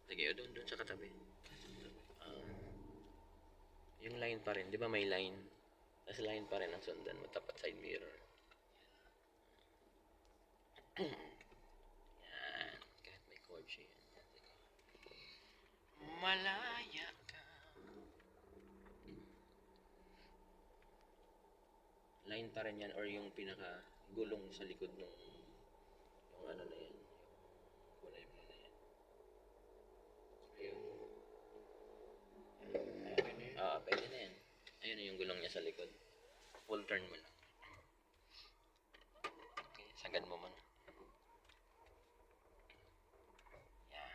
Sige, doon sa katabi. Yung line pa rin, di ba may line? Tapos line pa rin ang sundan mo, tapat side mirror. Yan, kahit may kotse yan. Malaya ka. Line pa rin yan or yung pinaka gulong sa likod ng yung ano na yan. Kulay mo na yan. Ayun. Pwede na yan. Ayun na yung gulong niya sa likod. Full turn mo lang. Okay, sagad mo man. Yan.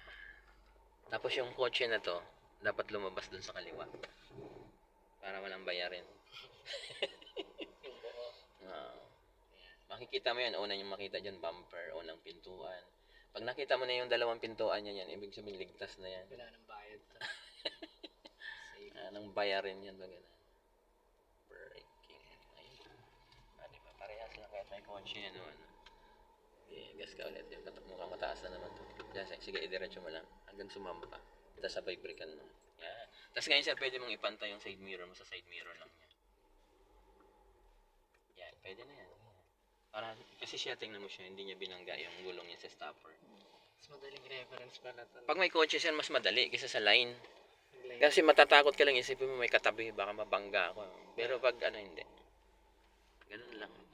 Tapos yung kotse na to, dapat lumabas dun sa kaliwa. Para walang bayarin. Makikita mo yan, una yung makita dyan, bumper, unang pintuan. Pag nakita mo na yung dalawang pintuan niya yan, ibig sabihin ligtas na yan. Wala nang bayad to. Nang bayarin yan, baga na. Braking. Ayun. Diba, parehas lang kahit may kotse yan, ano. Okay, gas ka ulit. Yung patok mukhang mataas na naman to. Sige, idiretso mo lang. Hanggang sumamba. Tapos sabay breakan mo. Yan. Tapos ngayon sir, pwede mong ipantay yung side mirror mo sa side mirror lang niya. Yan, pwede na yan. Para, kasi siya, tingnan mo siya, hindi niya binangga yung gulong niya sa stopper. Mas madaling reference pala to. Pag may kotse siya, mas madali kaysa sa line. Kasi matatakot ka lang, isipin mo may katabi, baka mabangga ako. Pero pag ano, hindi. Ganun lang.